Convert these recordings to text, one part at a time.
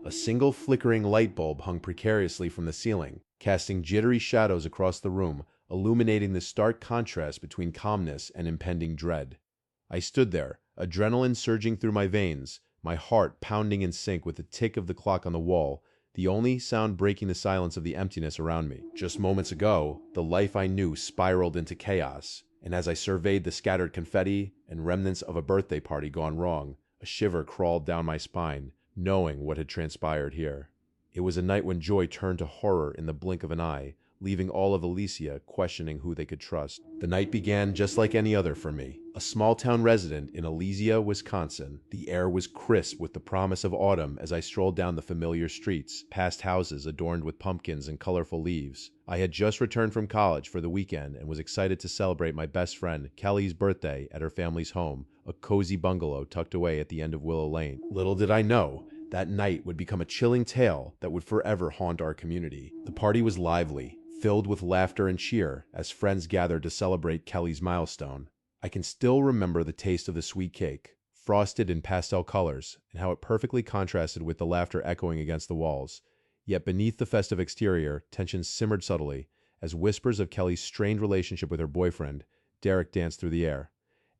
A single flickering light bulb hung precariously from the ceiling, casting jittery shadows across the room, illuminating the stark contrast between calmness and impending dread. I stood there, adrenaline surging through my veins, my heart pounding in sync with the tick of the clock on the wall, the only sound breaking the silence of the emptiness around me. Just moments ago, the life I knew spiraled into chaos, and as I surveyed the scattered confetti and remnants of a birthday party gone wrong, a shiver crawled down my spine, knowing what had transpired here. It was a night when joy turned to horror in the blink of an eye, leaving all of Elysia questioning who they could trust. The night began just like any other for me. A small-town resident in Elysia, Wisconsin, the air was crisp with the promise of autumn as I strolled down the familiar streets, past houses adorned with pumpkins and colorful leaves. I had just returned from college for the weekend and was excited to celebrate my best friend, Kelly's birthday at her family's home, a cozy bungalow tucked away at the end of Willow Lane. Little did I know, that night would become a chilling tale that would forever haunt our community. The party was lively, filled with laughter and cheer as friends gathered to celebrate Kelly's milestone. I can still remember the taste of the sweet cake, frosted in pastel colors, and how it perfectly contrasted with the laughter echoing against the walls. Yet beneath the festive exterior, tension simmered subtly, as whispers of Kelly's strained relationship with her boyfriend, Derek, danced through the air.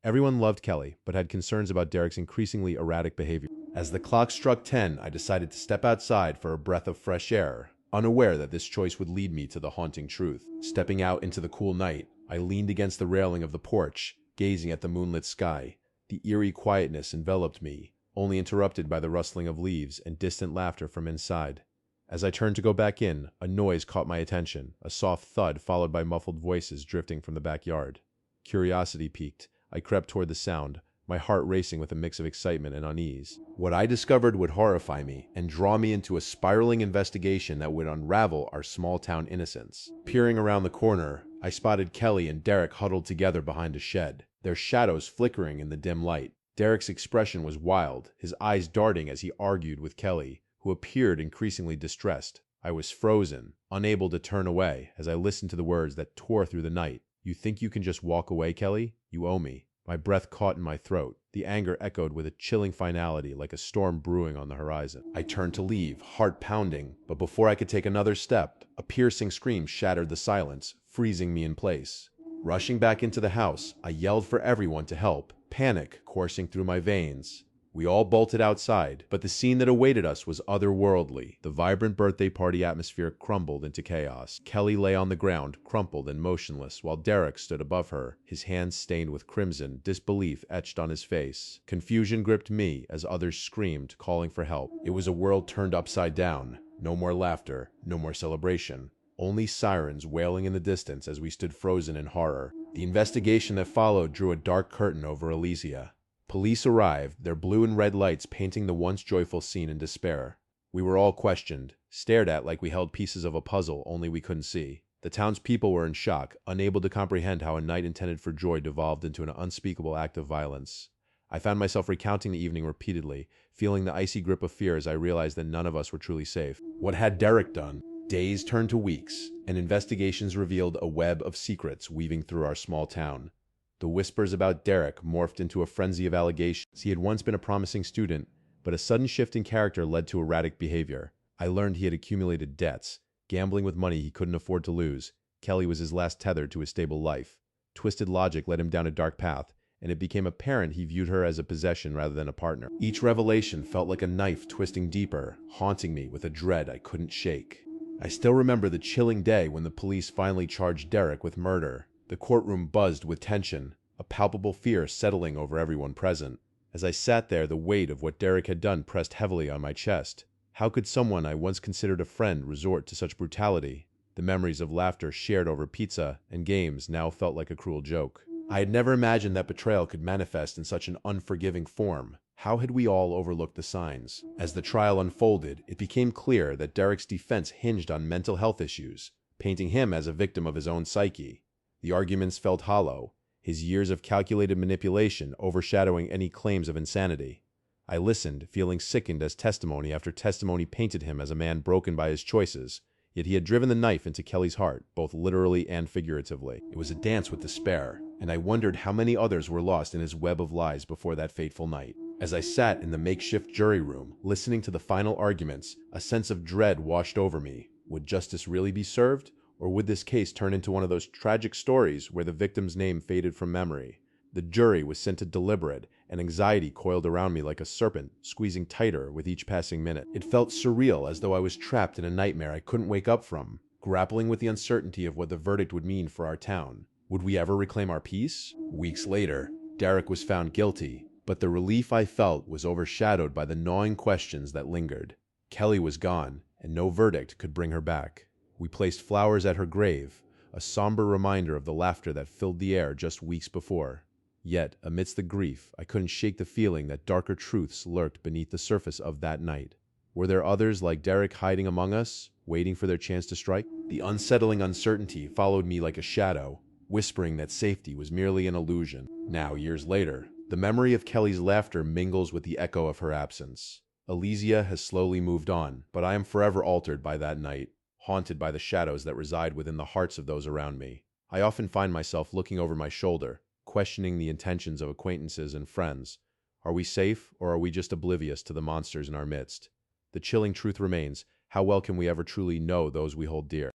Everyone loved Kelly, but had concerns about Derek's increasingly erratic behavior. As the clock struck 10, I decided to step outside for a breath of fresh air, unaware that this choice would lead me to the haunting truth. Stepping out into the cool night, I leaned against the railing of the porch, gazing at the moonlit sky. The eerie quietness enveloped me, only interrupted by the rustling of leaves and distant laughter from inside. As I turned to go back in, a noise caught my attention, a soft thud followed by muffled voices drifting from the backyard. Curiosity piqued, I crept toward the sound, my heart racing with a mix of excitement and unease. What I discovered would horrify me and draw me into a spiraling investigation that would unravel our small-town innocence. Peering around the corner, I spotted Kelly and Derek huddled together behind a shed, their shadows flickering in the dim light. Derek's expression was wild, his eyes darting as he argued with Kelly, who appeared increasingly distressed. I was frozen, unable to turn away as I listened to the words that tore through the night. "You think you can just walk away, Kelly? You owe me." My breath caught in my throat. The anger echoed with a chilling finality like a storm brewing on the horizon. I turned to leave, heart pounding, but before I could take another step, a piercing scream shattered the silence, freezing me in place. Rushing back into the house, I yelled for everyone to help, panic coursing through my veins. We all bolted outside, but the scene that awaited us was otherworldly. The vibrant birthday party atmosphere crumbled into chaos. Kelly lay on the ground, crumpled and motionless, while Derek stood above her, his hands stained with crimson, disbelief etched on his face. Confusion gripped me as others screamed, calling for help. It was a world turned upside down. No more laughter, no more celebration. Only sirens wailing in the distance as we stood frozen in horror. The investigation that followed drew a dark curtain over Elysia. Police arrived, their blue and red lights painting the once joyful scene in despair. We were all questioned, stared at like we held pieces of a puzzle only we couldn't see. The townspeople were in shock, unable to comprehend how a night intended for joy devolved into an unspeakable act of violence. I found myself recounting the evening repeatedly, feeling the icy grip of fear as I realized that none of us were truly safe. What had Derek done? Days turned to weeks, and investigations revealed a web of secrets weaving through our small town. The whispers about Derek morphed into a frenzy of allegations. He had once been a promising student, but a sudden shift in character led to erratic behavior. I learned he had accumulated debts, gambling with money he couldn't afford to lose. Kelly was his last tether to a stable life. Twisted logic led him down a dark path, and it became apparent he viewed her as a possession rather than a partner. Each revelation felt like a knife twisting deeper, haunting me with a dread I couldn't shake. I still remember the chilling day when the police finally charged Derek with murder. The courtroom buzzed with tension, a palpable fear settling over everyone present. As I sat there, the weight of what Derek had done pressed heavily on my chest. How could someone I once considered a friend resort to such brutality? The memories of laughter shared over pizza and games now felt like a cruel joke. I had never imagined that betrayal could manifest in such an unforgiving form. How had we all overlooked the signs? As the trial unfolded, it became clear that Derek's defense hinged on mental health issues, painting him as a victim of his own psyche. The arguments felt hollow, his years of calculated manipulation overshadowing any claims of insanity. I listened, feeling sickened as testimony after testimony painted him as a man broken by his choices, yet he had driven the knife into Kelly's heart, both literally and figuratively. It was a dance with despair, and I wondered how many others were lost in his web of lies before that fateful night. As I sat in the makeshift jury room, listening to the final arguments, a sense of dread washed over me. Would justice really be served? Or would this case turn into one of those tragic stories where the victim's name faded from memory? The jury was sent to deliberate, and anxiety coiled around me like a serpent, squeezing tighter with each passing minute. It felt surreal, as though I was trapped in a nightmare I couldn't wake up from, grappling with the uncertainty of what the verdict would mean for our town. Would we ever reclaim our peace? Weeks later, Derek was found guilty, but the relief I felt was overshadowed by the gnawing questions that lingered. Kelly was gone, and no verdict could bring her back. We placed flowers at her grave, a somber reminder of the laughter that filled the air just weeks before. Yet, amidst the grief, I couldn't shake the feeling that darker truths lurked beneath the surface of that night. Were there others like Derek hiding among us, waiting for their chance to strike? The unsettling uncertainty followed me like a shadow, whispering that safety was merely an illusion. Now, years later, the memory of Kelly's laughter mingles with the echo of her absence. Elysia has slowly moved on, but I am forever altered by that night, haunted by the shadows that reside within the hearts of those around me. I often find myself looking over my shoulder, questioning the intentions of acquaintances and friends. Are we safe, or are we just oblivious to the monsters in our midst? The chilling truth remains, how well can we ever truly know those we hold dear?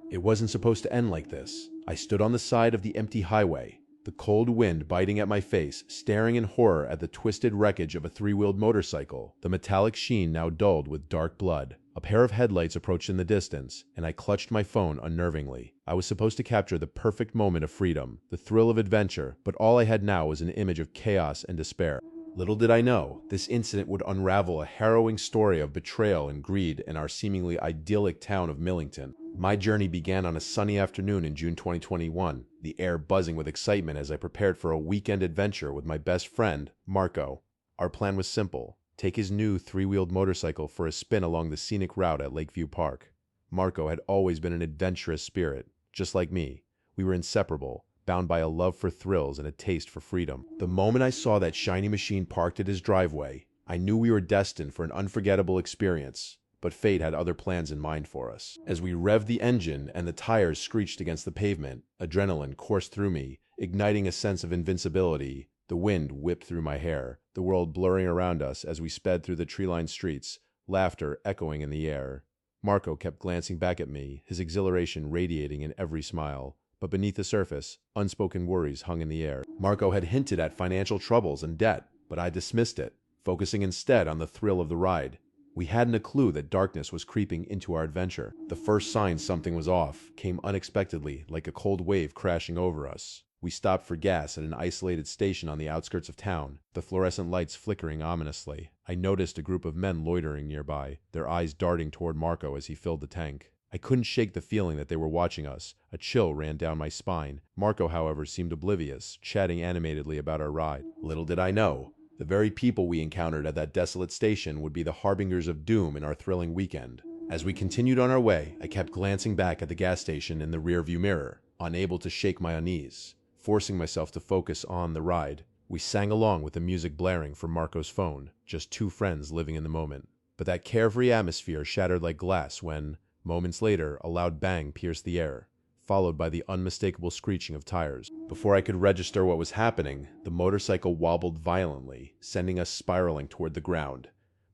It wasn't supposed to end like this. I stood on the side of the empty highway, the cold wind biting at my face, staring in horror at the twisted wreckage of a three-wheeled motorcycle, the metallic sheen now dulled with dark blood. A pair of headlights approached in the distance, and I clutched my phone unnervingly. I was supposed to capture the perfect moment of freedom, the thrill of adventure, but all I had now was an image of chaos and despair. Little did I know, this incident would unravel a harrowing story of betrayal and greed in our seemingly idyllic town of Millington. My journey began on a sunny afternoon in June 2021, the air buzzing with excitement as I prepared for a weekend adventure with my best friend, Marco. Our plan was simple: take his new three-wheeled motorcycle for a spin along the scenic route at Lakeview Park. Marco had always been an adventurous spirit, just like me. We were inseparable, bound by a love for thrills and a taste for freedom. The moment I saw that shiny machine parked at his driveway, I knew we were destined for an unforgettable experience. But fate had other plans in mind for us. As we revved the engine and the tires screeched against the pavement, adrenaline coursed through me, igniting a sense of invincibility. The wind whipped through my hair, the world blurring around us as we sped through the tree-lined streets, laughter echoing in the air. Marco kept glancing back at me, his exhilaration radiating in every smile. But beneath the surface, unspoken worries hung in the air. Marco had hinted at financial troubles and debt, but I dismissed it, focusing instead on the thrill of the ride. We hadn't a clue that darkness was creeping into our adventure. The first sign something was off came unexpectedly, like a cold wave crashing over us. We stopped for gas at an isolated station on the outskirts of town, the fluorescent lights flickering ominously. I noticed a group of men loitering nearby, their eyes darting toward Marco as he filled the tank. I couldn't shake the feeling that they were watching us. A chill ran down my spine. Marco, however, seemed oblivious, chatting animatedly about our ride. Little did I know, the very people we encountered at that desolate station would be the harbingers of doom in our thrilling weekend. As we continued on our way, I kept glancing back at the gas station in the rearview mirror, unable to shake my unease. Forcing myself to focus on the ride, we sang along with the music blaring from Marco's phone, just two friends living in the moment. But that carefree atmosphere shattered like glass when, moments later, a loud bang pierced the air, followed by the unmistakable screeching of tires. Before I could register what was happening, the motorcycle wobbled violently, sending us spiraling toward the ground.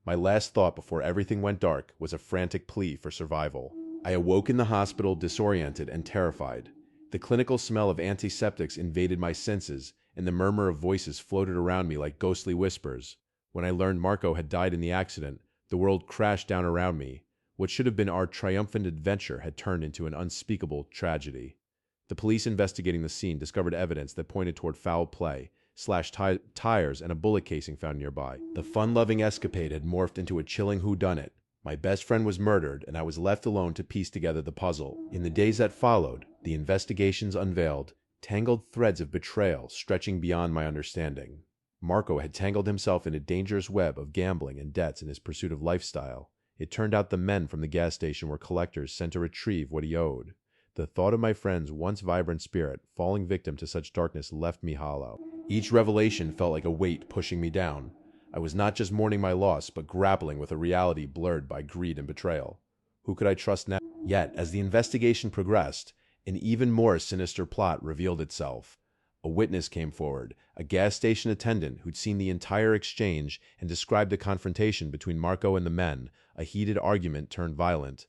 My last thought before everything went dark was a frantic plea for survival. I awoke in the hospital disoriented and terrified. The clinical smell of antiseptics invaded my senses, and the murmur of voices floated around me like ghostly whispers. When I learned Marco had died in the accident, the world crashed down around me. What should have been our triumphant adventure had turned into an unspeakable tragedy. The police investigating the scene discovered evidence that pointed toward foul play, slashed tires, and a bullet casing found nearby. The fun-loving escapade had morphed into a chilling whodunit. My best friend was murdered, and I was left alone to piece together the puzzle. In the days that followed, the investigations unveiled tangled threads of betrayal stretching beyond my understanding. Marco had tangled himself in a dangerous web of gambling and debts in his pursuit of lifestyle. It turned out the men from the gas station were collectors sent to retrieve what he owed. The thought of my friend's once vibrant spirit falling victim to such darkness left me hollow. Each revelation felt like a weight pushing me down. I was not just mourning my loss, but grappling with a reality blurred by greed and betrayal. Who could I trust now? Yet, as the investigation progressed, an even more sinister plot revealed itself. A witness came forward, a gas station attendant who'd seen the entire exchange and described the confrontation between Marco and the men. A heated argument turned violent.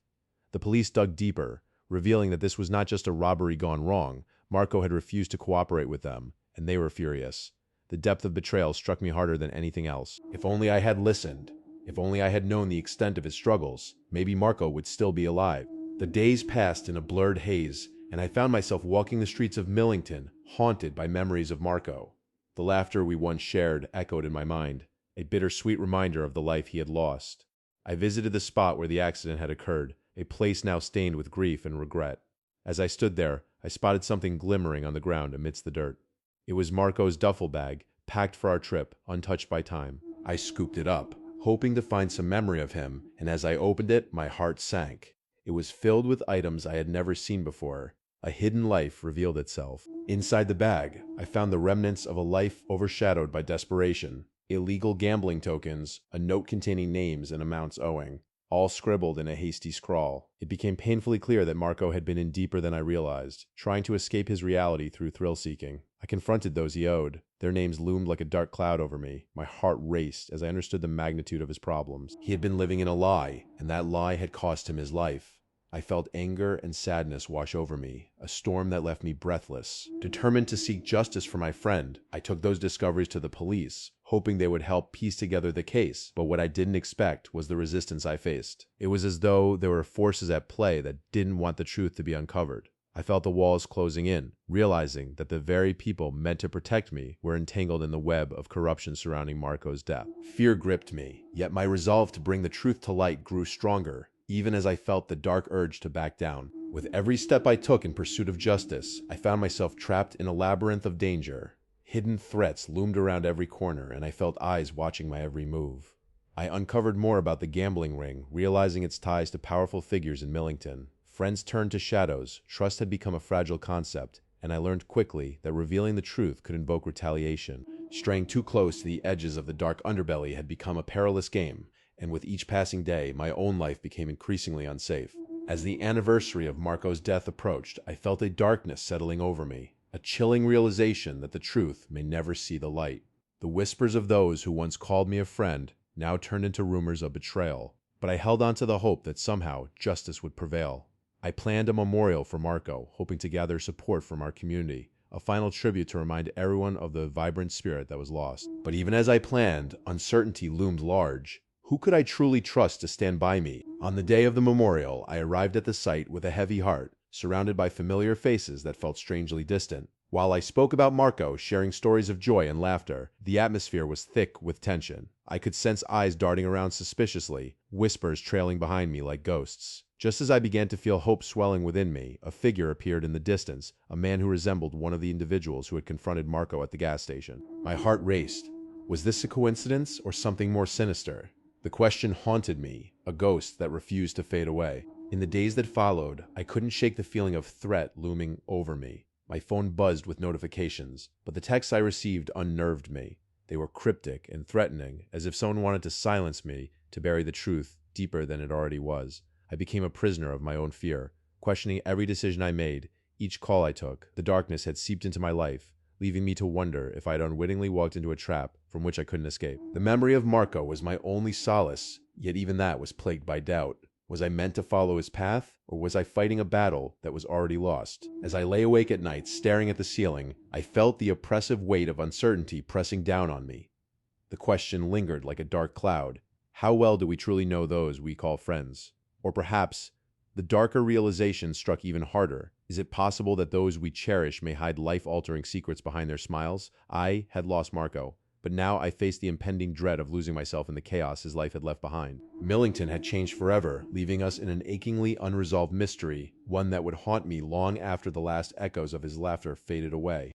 The police dug deeper, revealing that this was not just a robbery gone wrong. Marco had refused to cooperate with them, and they were furious. The depth of betrayal struck me harder than anything else. If only I had listened. If only I had known the extent of his struggles, maybe Marco would still be alive. The days passed in a blurred haze, and I found myself walking the streets of Millington, haunted by memories of Marco. The laughter we once shared echoed in my mind, a bittersweet reminder of the life he had lost. I visited the spot where the accident had occurred, a place now stained with grief and regret. As I stood there, I spotted something glimmering on the ground amidst the dirt. It was Marco's duffel bag, packed for our trip, untouched by time. I scooped it up, hoping to find some memory of him, and as I opened it, my heart sank. It was filled with items I had never seen before. A hidden life revealed itself. Inside the bag, I found the remnants of a life overshadowed by desperation. Illegal gambling tokens, a note containing names and amounts owing, all scribbled in a hasty scrawl. It became painfully clear that Marco had been in deeper than I realized, trying to escape his reality through thrill-seeking. I confronted those he owed. Their names loomed like a dark cloud over me. My heart raced as I understood the magnitude of his problems. He had been living in a lie, and that lie had cost him his life. I felt anger and sadness wash over me, a storm that left me breathless. Determined to seek justice for my friend, I took those discoveries to the police, hoping they would help piece together the case. But what I didn't expect was the resistance I faced. It was as though there were forces at play that didn't want the truth to be uncovered. I felt the walls closing in, realizing that the very people meant to protect me were entangled in the web of corruption surrounding Marco's death. Fear gripped me, yet my resolve to bring the truth to light grew stronger, even as I felt the dark urge to back down. With every step I took in pursuit of justice, I found myself trapped in a labyrinth of danger. Hidden threats loomed around every corner, and I felt eyes watching my every move. I uncovered more about the gambling ring, realizing its ties to powerful figures in Millington. Friends turned to shadows, trust had become a fragile concept, and I learned quickly that revealing the truth could invoke retaliation. Straying too close to the edges of the dark underbelly had become a perilous game, and with each passing day, my own life became increasingly unsafe. As the anniversary of Marco's death approached, I felt a darkness settling over me, a chilling realization that the truth may never see the light. The whispers of those who once called me a friend now turned into rumors of betrayal, but I held on to the hope that somehow justice would prevail. I planned a memorial for Marco, hoping to gather support from our community, a final tribute to remind everyone of the vibrant spirit that was lost. But even as I planned, uncertainty loomed large. Who could I truly trust to stand by me? On the day of the memorial, I arrived at the site with a heavy heart, surrounded by familiar faces that felt strangely distant. While I spoke about Marco, sharing stories of joy and laughter, the atmosphere was thick with tension. I could sense eyes darting around suspiciously, whispers trailing behind me like ghosts. Just as I began to feel hope swelling within me, a figure appeared in the distance, a man who resembled one of the individuals who had confronted Marco at the gas station. My heart raced. Was this a coincidence or something more sinister? The question haunted me, a ghost that refused to fade away. In the days that followed, I couldn't shake the feeling of threat looming over me. My phone buzzed with notifications, but the texts I received unnerved me. They were cryptic and threatening, as if someone wanted to silence me to bury the truth deeper than it already was. I became a prisoner of my own fear, questioning every decision I made, each call I took. The darkness had seeped into my life, leaving me to wonder if I had unwittingly walked into a trap from which I couldn't escape. The memory of Marco was my only solace, yet even that was plagued by doubt. Was I meant to follow his path, or was I fighting a battle that was already lost? As I lay awake at night, staring at the ceiling, I felt the oppressive weight of uncertainty pressing down on me. The question lingered like a dark cloud. How well do we truly know those we call friends? Or perhaps, the darker realization struck even harder. Is it possible that those we cherish may hide life-altering secrets behind their smiles? I had lost Marco, but now I faced the impending dread of losing myself in the chaos his life had left behind. Millington had changed forever, leaving us in an achingly unresolved mystery, one that would haunt me long after the last echoes of his laughter faded away.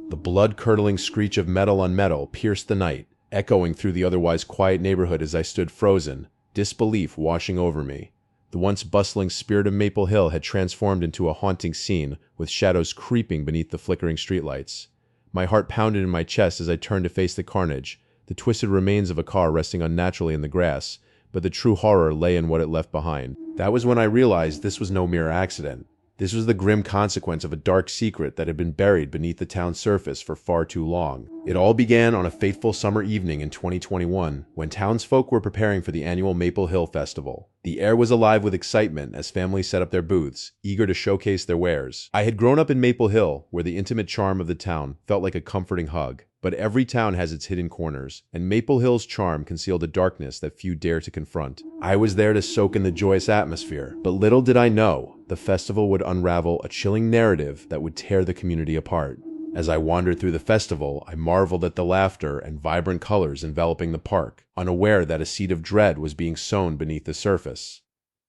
The blood-curdling screech of metal on metal pierced the night, echoing through the otherwise quiet neighborhood as I stood frozen, disbelief washing over me. The once bustling spirit of Maple Hill had transformed into a haunting scene, with shadows creeping beneath the flickering streetlights. My heart pounded in my chest as I turned to face the carnage, the twisted remains of a car resting unnaturally in the grass, but the true horror lay in what it left behind. That was when I realized this was no mere accident. This was the grim consequence of a dark secret that had been buried beneath the town's surface for far too long. It all began on a fateful summer evening in 2021, when townsfolk were preparing for the annual Maple Hill Festival. The air was alive with excitement as families set up their booths, eager to showcase their wares. I had grown up in Maple Hill, where the intimate charm of the town felt like a comforting hug. But every town has its hidden corners, and Maple Hill's charm concealed a darkness that few dare to confront. I was there to soak in the joyous atmosphere, but little did I know, the festival would unravel a chilling narrative that would tear the community apart. As I wandered through the festival, I marveled at the laughter and vibrant colors enveloping the park, unaware that a seed of dread was being sown beneath the surface.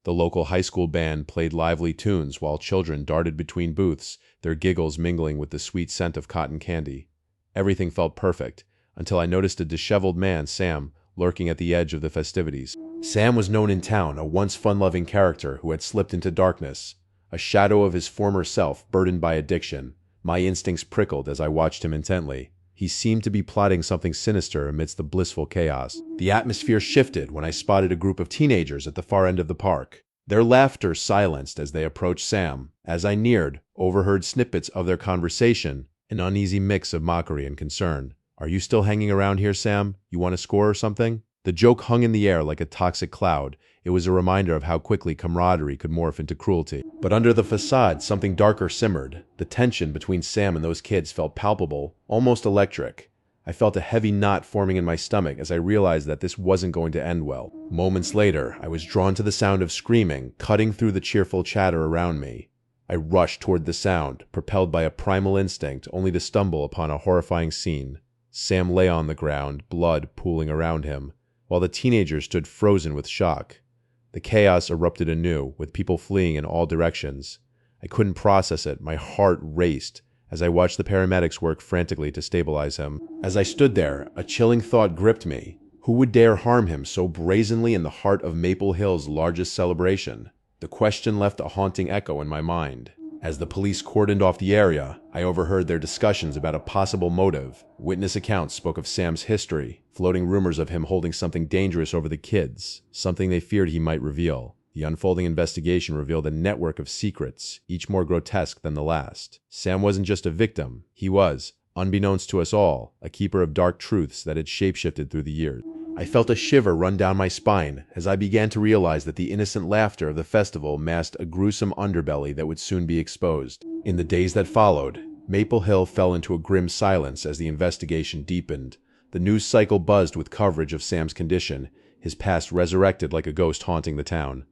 The local high school band played lively tunes while children darted between booths, their giggles mingling with the sweet scent of cotton candy. Everything felt perfect, until I noticed a disheveled man, Sam, lurking at the edge of the festivities. Sam was known in town, a once fun-loving character who had slipped into darkness, a shadow of his former self burdened by addiction. My instincts prickled as I watched him intently. He seemed to be plotting something sinister amidst the blissful chaos. The atmosphere shifted when I spotted a group of teenagers at the far end of the park. Their laughter silenced as they approached Sam. As I neared, overheard snippets of their conversation, an uneasy mix of mockery and concern. "Are you still hanging around here, Sam? You want to score or something?" The joke hung in the air like a toxic cloud. It was a reminder of how quickly camaraderie could morph into cruelty. But under the facade, something darker simmered. The tension between Sam and those kids felt palpable, almost electric. I felt a heavy knot forming in my stomach as I realized that this wasn't going to end well. Moments later, I was drawn to the sound of screaming, cutting through the cheerful chatter around me. I rushed toward the sound, propelled by a primal instinct, only to stumble upon a horrifying scene. Sam lay on the ground, blood pooling around him, while the teenagers stood frozen with shock. The chaos erupted anew, with people fleeing in all directions. I couldn't process it. My heart raced as I watched the paramedics work frantically to stabilize him. As I stood there, a chilling thought gripped me. Who would dare harm him so brazenly in the heart of Maple Hill's largest celebration? The question left a haunting echo in my mind. As the police cordoned off the area, I overheard their discussions about a possible motive. Witness accounts spoke of Sam's history, floating rumors of him holding something dangerous over the kids, something they feared he might reveal. The unfolding investigation revealed a network of secrets, each more grotesque than the last. Sam wasn't just a victim. He was, unbeknownst to us all, a keeper of dark truths that had shapeshifted through the years. I felt a shiver run down my spine as I began to realize that the innocent laughter of the festival masked a gruesome underbelly that would soon be exposed. In the days that followed, Maple Hill fell into a grim silence as the investigation deepened. The news cycle buzzed with coverage of Sam's condition, his past resurrected like a ghost haunting the town.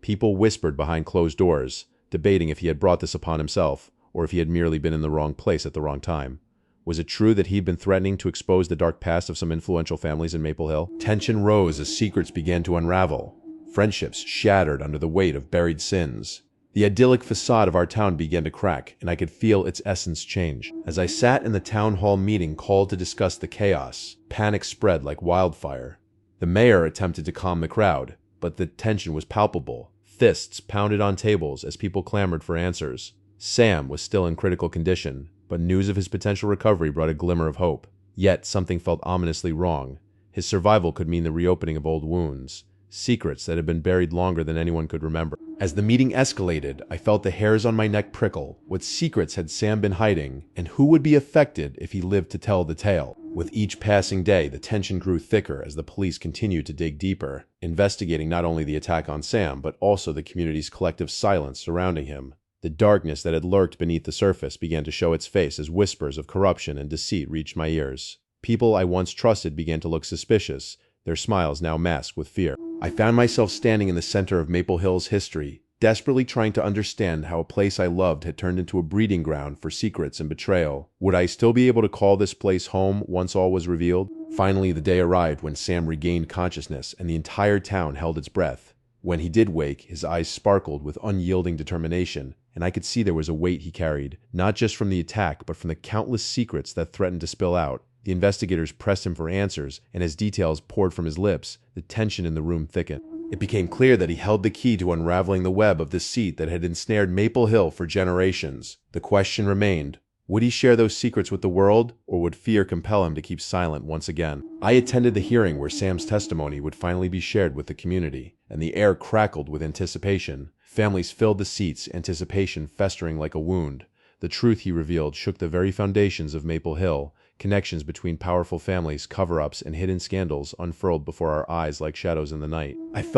People whispered behind closed doors, debating if he had brought this upon himself, or if he had merely been in the wrong place at the wrong time. Was it true that he'd been threatening to expose the dark past of some influential families in Maple Hill? Tension rose as secrets began to unravel. Friendships shattered under the weight of buried sins. The idyllic facade of our town began to crack, and I could feel its essence change. As I sat in the town hall meeting called to discuss the chaos, panic spread like wildfire. The mayor attempted to calm the crowd, but the tension was palpable. Fists pounded on tables as people clamored for answers. Sam was still in critical condition, but news of his potential recovery brought a glimmer of hope. Yet something felt ominously wrong. His survival could mean the reopening of old wounds, secrets that had been buried longer than anyone could remember. As the meeting escalated, I felt the hairs on my neck prickle. What secrets had Sam been hiding, and who would be affected if he lived to tell the tale? With each passing day, the tension grew thicker as the police continued to dig deeper, investigating not only the attack on Sam, but also the community's collective silence surrounding him. The darkness that had lurked beneath the surface began to show its face as whispers of corruption and deceit reached my ears. People I once trusted began to look suspicious, their smiles now masked with fear. I found myself standing in the center of Maple Hill's history, desperately trying to understand how a place I loved had turned into a breeding ground for secrets and betrayal. Would I still be able to call this place home once all was revealed? Finally, the day arrived when Sam regained consciousness and the entire town held its breath. When he did wake, his eyes sparkled with unyielding determination, and I could see there was a weight he carried, not just from the attack, but from the countless secrets that threatened to spill out. The investigators pressed him for answers, and as details poured from his lips, the tension in the room thickened. It became clear that he held the key to unraveling the web of deceit that had ensnared Maple Hill for generations. The question remained, Would he share those secrets with the world, or would fear compel him to keep silent once again? I attended the hearing where Sam's testimony would finally be shared with the community, and the air crackled with anticipation. Families filled the seats, anticipation festering like a wound. The truth he revealed shook the very foundations of Maple Hill. Connections between powerful families, cover-ups, and hidden scandals unfurled before our eyes like shadows in the night. I felt